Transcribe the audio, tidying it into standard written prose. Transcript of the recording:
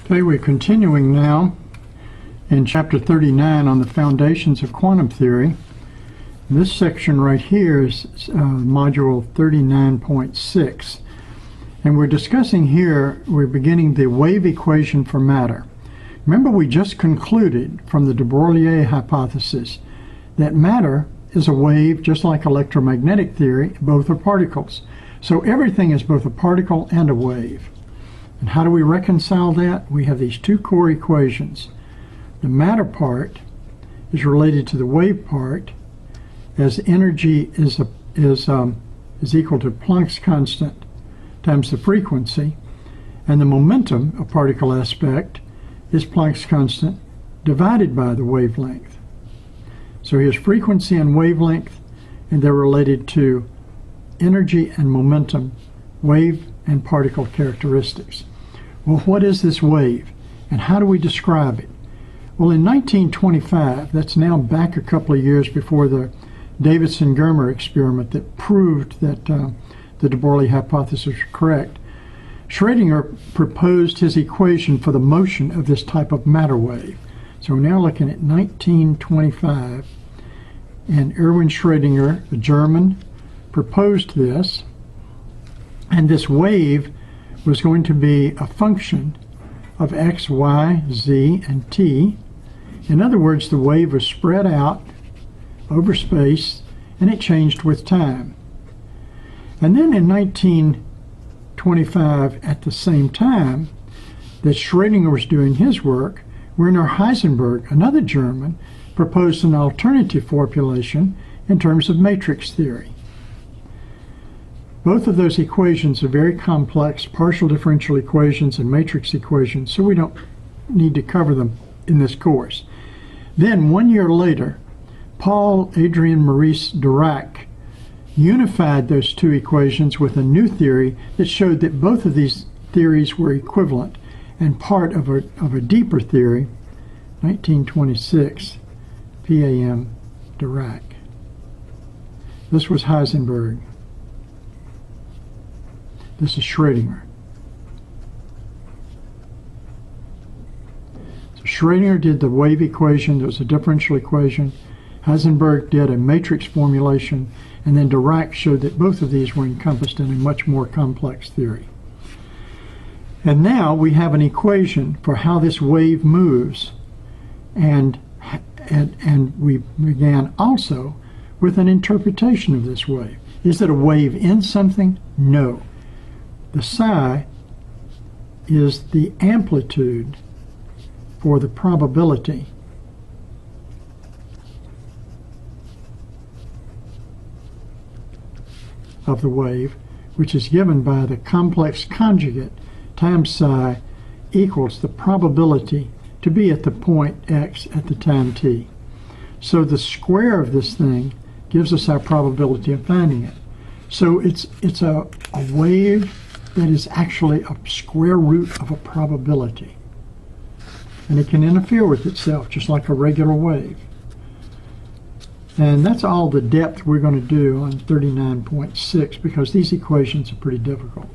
Okay, we're continuing now in Chapter 39 on the foundations of quantum theory. This section right here is Module 39.6. And we're discussing here, we're beginning the wave equation for matter. Remember, we just concluded from the de Broglie hypothesis that matter is a wave just like electromagnetic theory, both are particles. So everything is both a particle and a wave. And how do we reconcile that? We have these two core equations. The matter part is related to the wave part as energy is equal to Planck's constant times the frequency, and the momentum, a particle aspect, is Planck's constant divided by the wavelength. So here's frequency and wavelength, and they're related to energy and momentum, wave and particle characteristics. Well, what is this wave, and how do we describe it? Well, in 1925, that's now back a couple of years before the Davidson-Germer experiment that proved that the de Broglie hypothesis was correct, Schrödinger proposed his equation for the motion of this type of matter wave. So we're now looking at 1925, and Erwin Schrödinger, a German, proposed this, and this wave was going to be a function of x, y, z, and t. In other words, the wave was spread out over space, and it changed with time. And then in 1925, at the same time that Schrödinger was doing his work, Werner Heisenberg, another German, proposed an alternative formulation in terms of matrix theory. Both of those equations are very complex, partial differential equations and matrix equations, so we don't need to cover them in this course. Then, 1 year later, Paul Adrien Maurice Dirac unified those two equations with a new theory that showed that both of these theories were equivalent and part of a deeper theory, 1926, PAM Dirac. This was Heisenberg. This is Schrödinger. So Schrödinger did the wave equation, that was a differential equation. Heisenberg did a matrix formulation, and then Dirac showed that both of these were encompassed in a much more complex theory. And now we have an equation for how this wave moves, and we began also with an interpretation of this wave. Is it a wave in something? No. The psi is the amplitude for the probability of the wave, which is given by the complex conjugate times psi equals the probability to be at the point x at the time t. So the square of this thing gives us our probability of finding it. So it's a wave that is actually a square root of a probability. And it can interfere with itself just like a regular wave. And that's all the depth we're going to do on 39.6 because these equations are pretty difficult.